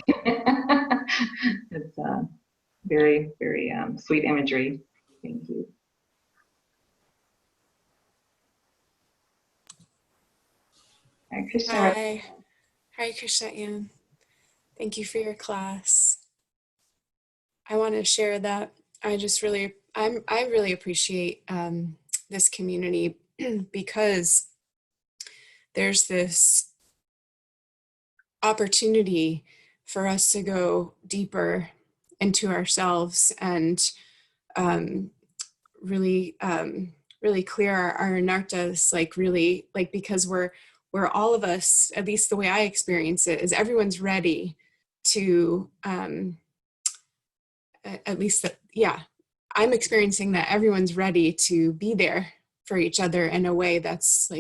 [SPEAKER 2] It's very, very sweet imagery. Thank you. Hare Krishna.
[SPEAKER 8] Hi. Hare Krishna, Ann. Thank you for your class. I want to share that I really appreciate this community because there's this opportunity for us to go deeper into ourselves and really clear our anartas, because we're all of us, at least the way I experience it, is everyone's ready to I'm experiencing that everyone's ready to be there for each other in a way that's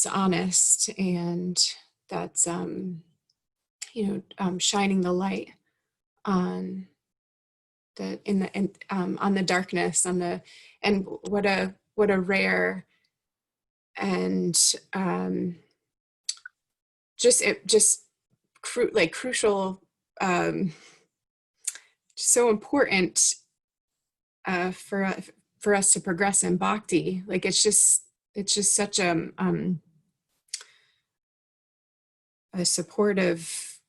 [SPEAKER 8] honest and that's shining the light on on the darkness, and what a rare and crucial, so important for us to progress in bhakti. Like it's just such a supportive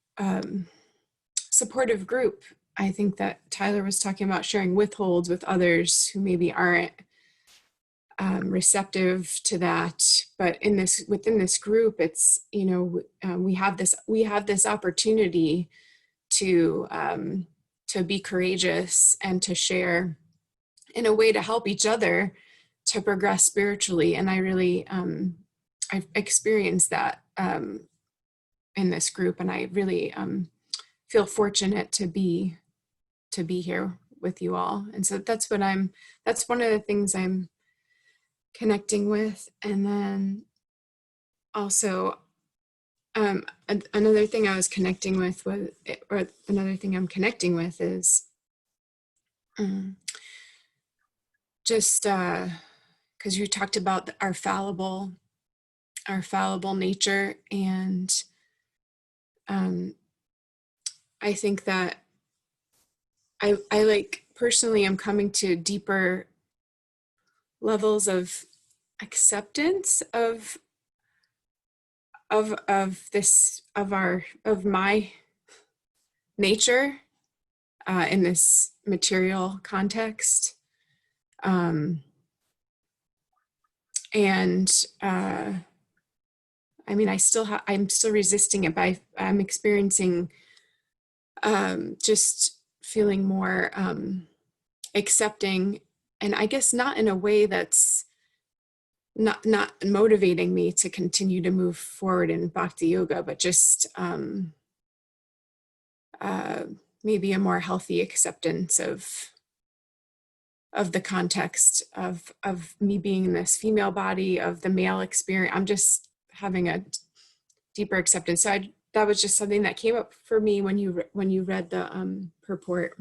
[SPEAKER 8] group. I think that Tyler was talking about sharing withholds with others who maybe aren't receptive to that, but within this group, it's we have this opportunity to be courageous and to share in a way to help each other to progress spiritually. And I really I've experienced that in this group, and I really feel fortunate to be here with you all. And so that's one of the things I'm connecting with. And then also another thing I was connecting with another thing I'm connecting with is just because you talked about our fallible nature, and I think that I personally am coming to deeper levels of acceptance of my nature in this material context, and I mean I'm still resisting it, but I'm experiencing just feeling more accepting, and I guess not in a way that's not motivating me to continue to move forward in bhakti yoga, but just maybe a more healthy acceptance of the context of me being in this female body, of the male experience. I'm just having a deeper acceptance. So that was just something that came up for me when you read the purport.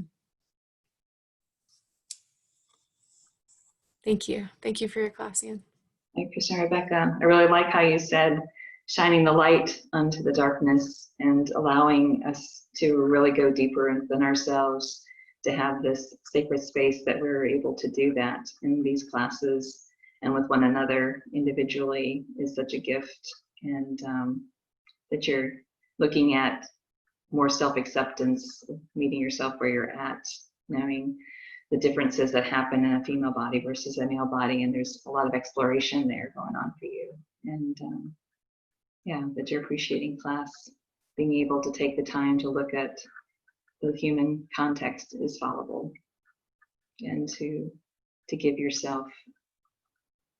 [SPEAKER 8] Thank you. Thank you for your class, Ann.
[SPEAKER 2] Thank you, Krishna. Rebecca, I really like how you said shining the light onto the darkness and allowing us to really go deeper within ourselves, to have this sacred space that we're able to do that in these classes and with one another individually is such a gift. And that you're looking at more self-acceptance, meeting yourself where you're at, knowing the differences that happen in a female body versus a male body, and there's a lot of exploration there going on for you. And yeah, that you're appreciating class, being able to take the time to look at the human context is fallible, and to give yourself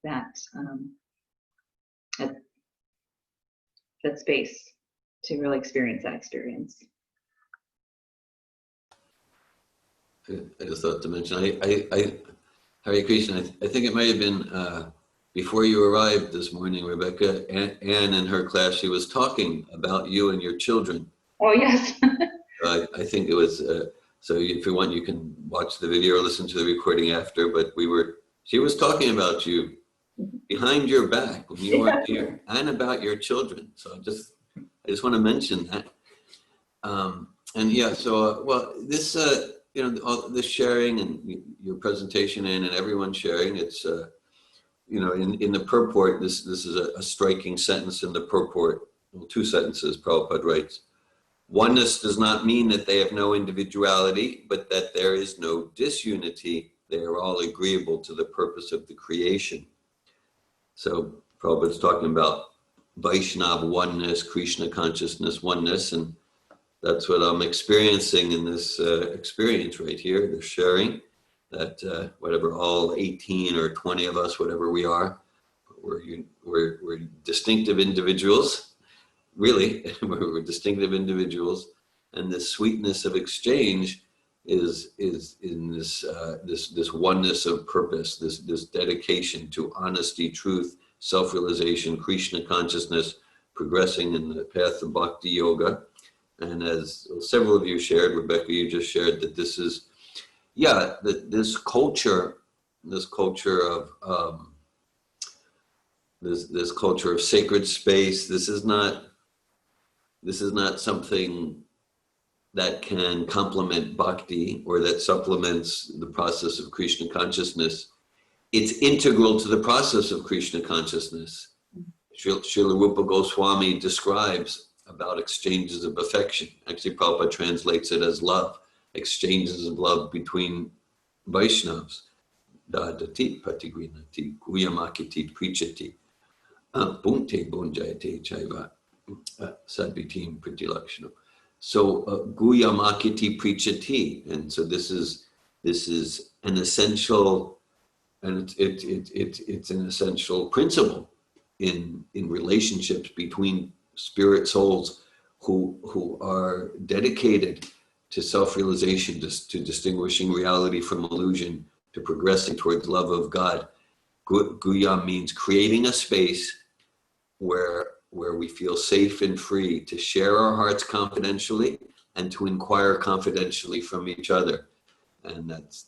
[SPEAKER 2] that that space to really experience that experience.
[SPEAKER 3] I just thought to mention, Hare Krishna, I think it might have been before you arrived this morning, Rebecca, Ann in her class, she was talking about you and your children.
[SPEAKER 2] Oh, yes.
[SPEAKER 3] I think it was, so if you want, you can watch the video or listen to the recording after, but she was talking about you behind your back when you weren't here, and about your children. So I just want to mention that. And yeah, so, well, this, all this sharing and your presentation and everyone sharing, it's, in the purport, this is a striking sentence in the purport, well, 2 sentences, Prabhupada writes. Oneness does not mean that they have no individuality, but that there is no disunity. They are all agreeable to the purpose of the creation. So Prabhupada's talking about Vaishnava oneness, Krishna consciousness oneness, and that's what I'm experiencing in this experience right here, the sharing, that whatever, all 18 or 20 of us, whatever we are, we're distinctive individuals, really, we're distinctive individuals, and this sweetness of exchange is in this oneness of purpose, this dedication to honesty, truth, self-realization, Krishna consciousness, progressing in the path of bhakti yoga. And as several of you shared, Rebecca, you just shared that this is, this culture of this culture of sacred space. This is not something that can complement bhakti or that supplements the process of Krishna consciousness. It's integral to the process of Krishna consciousness. Srila Rupa Goswami describes about exchanges of affection. Actually, Prabhupada translates it as love, exchanges of love between Vaishnavas. Dadati patigrinati kuyamakiti prichati punte bonjayate chaiva sadvitim pritilakshanam. So guyamakiti prichati, and so this is an essential, and it's an essential principle in relationships between spirit souls who are dedicated to self-realization, to distinguishing reality from illusion, to progressing towards love of God. Guya means creating a space where we feel safe and free to share our hearts confidentially and to inquire confidentially from each other. And that's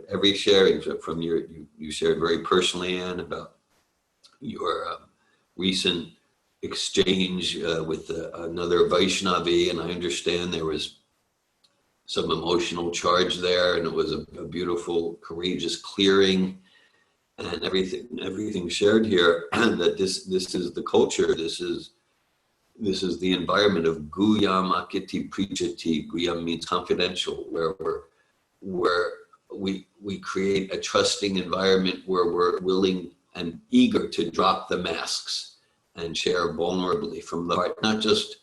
[SPEAKER 3] every sharing from you shared very personally, Ann, about your recent exchange with another Vaishnavi, and I understand there was some emotional charge there, and it was a beautiful, courageous clearing, and everything shared here. And that this is the culture. This is the environment of Guyam Akiti Prichati. Guyam means confidential, where we create a trusting environment where we're willing and eager to drop the masks and share vulnerably from the heart, not just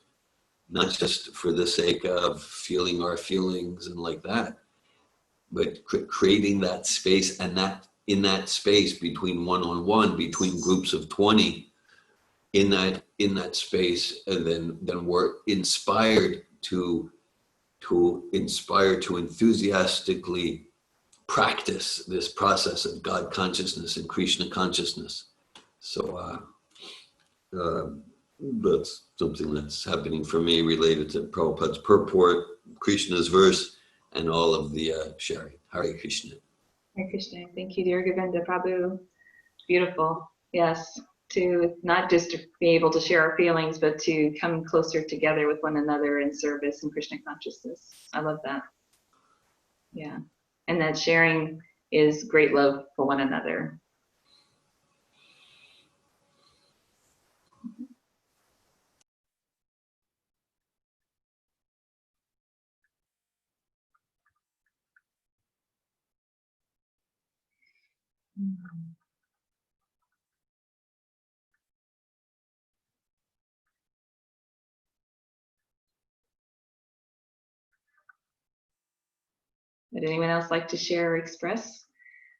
[SPEAKER 3] for the sake of feeling our feelings and like that, but creating that space, and that in that space between one-on-one, between groups of 20, in that space, and then we're inspired to enthusiastically practice this process of God consciousness and Krishna consciousness. So that's something that's happening for me related to Prabhupada's purport, Krishna's verse, and all of the sharing. Hare Krishna.
[SPEAKER 2] Hare Krishna. Thank you, dear Govinda Prabhu. Beautiful. Yes. To not just to be able to share our feelings, but to come closer together with one another in service and Krishna consciousness. I love that. Yeah. And that sharing is great love for one another. Would anyone else like to share or express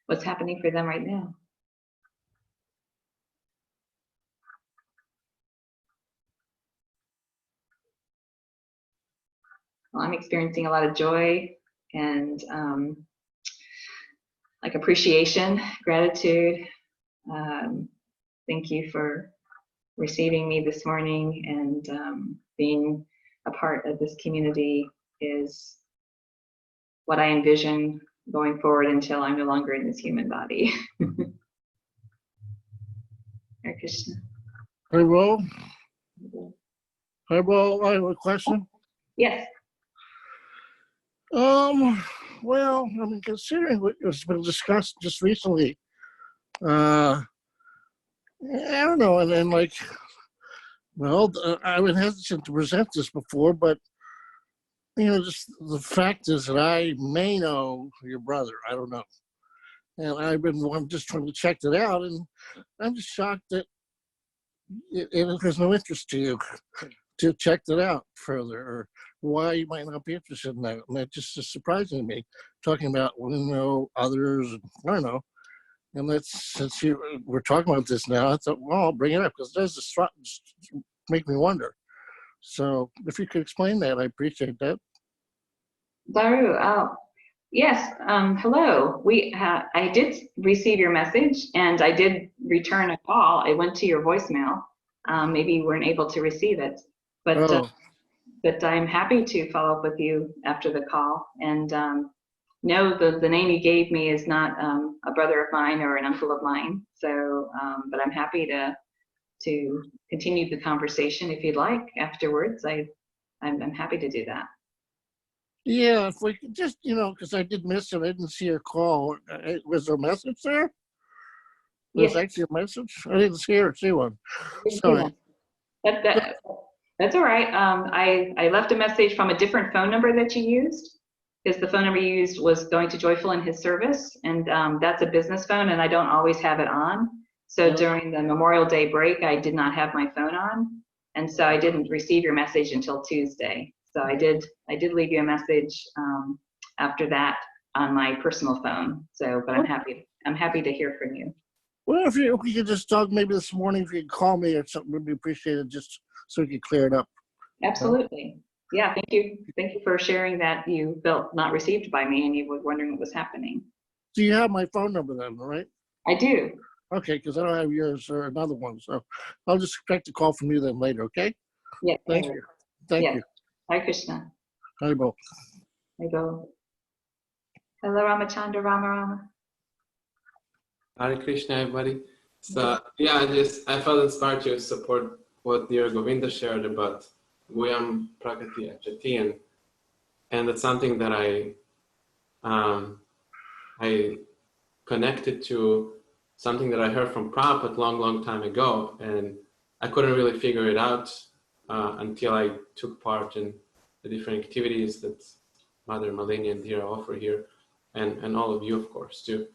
[SPEAKER 2] what's happening for them right now? Well, I'm experiencing a lot of joy and like appreciation, gratitude. Thank you for receiving me this morning, and being a part of this community is what I envision going forward until I'm no longer in this human body. Hare Krishna.
[SPEAKER 9] Hey, Bo. Hey, Bo, I have a question.
[SPEAKER 2] Yes.
[SPEAKER 9] Well, I mean, considering what has been discussed just recently, I don't know, and then like, well, I was hesitant to present this before, but you know, just the fact is that I may know your brother. I don't know, and I'm just trying to check it out, and I'm just shocked that there's no interest to you to check that out further, or why you might not be interested in that. And that just is surprising to me, talking about, you know, others, I don't know. And since we're talking about this now, I thought, well, I'll bring it up because it does just make me wonder. So if you could explain that, I appreciate that.
[SPEAKER 2] Daru, oh, yes, hello. I did receive your message and I did return a call. I went to your voicemail. Maybe you weren't able to receive it, but I'm happy to follow up with you after the call. And no, the name you gave me is not a brother of mine or an uncle of mine. So, but I'm happy to continue the conversation if you'd like afterwards. I'm happy to do that.
[SPEAKER 9] Yeah, if we could just, you know, because I did miss it, I didn't see a call. Was there a message there? There's actually a message? I didn't see one. Sorry.
[SPEAKER 2] That's all right. I left a message from a different phone number that you used, because the phone number you used was going to Joyful in his service, and that's a business phone, and I don't always have it on. So during the Memorial Day break, I did not have my phone on, and so I didn't receive your message until Tuesday. So I did leave you a message after that on my personal phone. So, but I'm happy to hear from you.
[SPEAKER 9] Well, if we could just talk maybe this morning, if you could call me or something, would be appreciated, just so we could clear it up.
[SPEAKER 2] Absolutely. Yeah, thank you. Thank you for sharing that you felt not received by me and you were wondering what was happening.
[SPEAKER 9] Do you have my phone number then, right?
[SPEAKER 2] I do.
[SPEAKER 9] Okay, because I don't have yours or another one. So I'll just expect a call from you then later, okay?
[SPEAKER 2] Yeah.
[SPEAKER 9] Thank you. Thank you.
[SPEAKER 2] Hare Krishna.
[SPEAKER 9] Haribo.
[SPEAKER 2] Hello, Ramachandra Rama.
[SPEAKER 10] Hare Krishna, everybody. So yeah, I felt inspired to support what dear Govinda shared about Guyam Prakati Achati, and that's something that I connected to something that I heard from Prabhupada long time ago, and I couldn't really figure it out until I took part in the different activities that Mother Malini and Dhira offer here, and all of you, of course, too.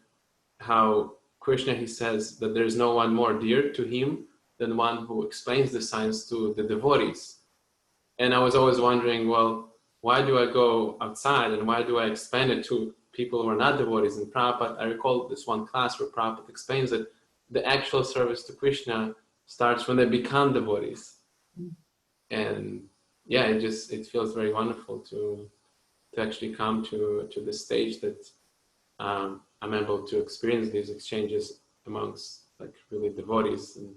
[SPEAKER 10] How Krishna, he says that there is no one more dear to him than one who explains the science to the devotees. And I was always wondering, well, why do I go outside and why do I explain it to people who are not devotees? And Prabhupada, I recall this one class where Prabhupada explains that the actual service to Krishna starts when they become devotees. And yeah, it feels very wonderful to actually come to this stage that I'm able to experience these exchanges amongst like really devotees and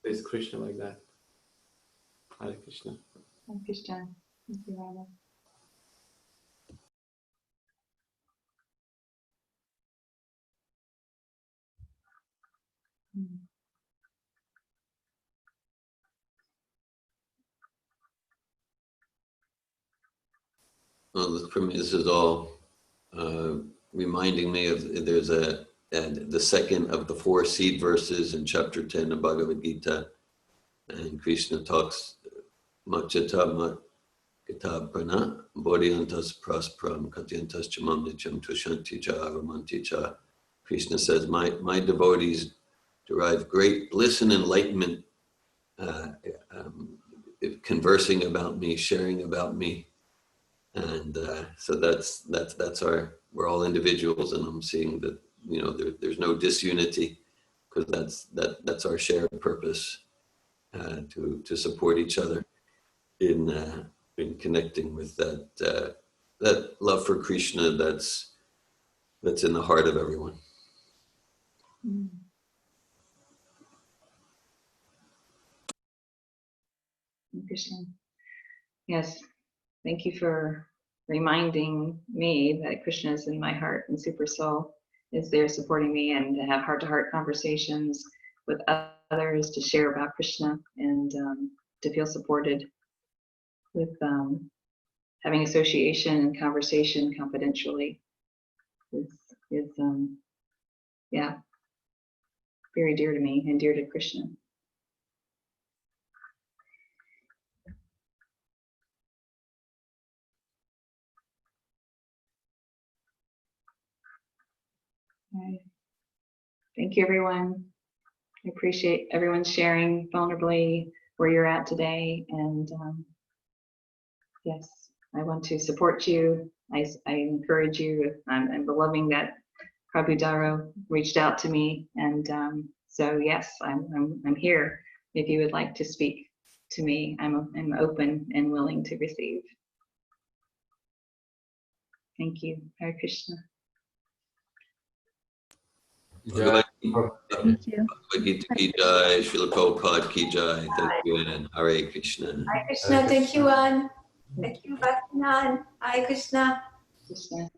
[SPEAKER 10] this Krishna like that. Hare Krishna.
[SPEAKER 2] Hare Krishna. Thank you, Rama.
[SPEAKER 3] Well, for me, this is all reminding me of there's the second of the 4 seed verses in chapter 10 of Bhagavad Gita, and Krishna talks Machata Gita Prana Bodhyantas Praspram Katyantas Chamam Nityam Tushanti Cha Aramanti Cha. Krishna says, my devotees derive great bliss and enlightenment conversing about me, sharing about me. And so that's we're all individuals, and I'm seeing that, there's no disunity, because that's our shared purpose, to support each other in connecting with that love for Krishna that's in the heart of everyone.
[SPEAKER 2] Krishna. Yes, thank you for reminding me that Krishna is in my heart, and Super Soul is there supporting me, and to have heart-to-heart conversations with others, to share about Krishna, and to feel supported with having association and conversation confidentially is yeah, very dear to me and dear to Krishna. Right. Thank you, everyone. I appreciate everyone sharing vulnerably where you're at today. And yes, I want to support you. I encourage you. I'm loving that Prabhu reached out to me. And so yes, I'm here. If you would like to speak to me, I'm open and willing to receive. Thank you. Hare Krishna.
[SPEAKER 4] Yeah.
[SPEAKER 6] Thank you.
[SPEAKER 3] Bhagavad Gita ki jai, Srila Prabhupada ki jai. Thank you, and Hare Krishna.
[SPEAKER 11] Hare Krishna. Thank you, Ann. Thank you, Bhaktin Ann. Hare Krishna.
[SPEAKER 2] Krishna.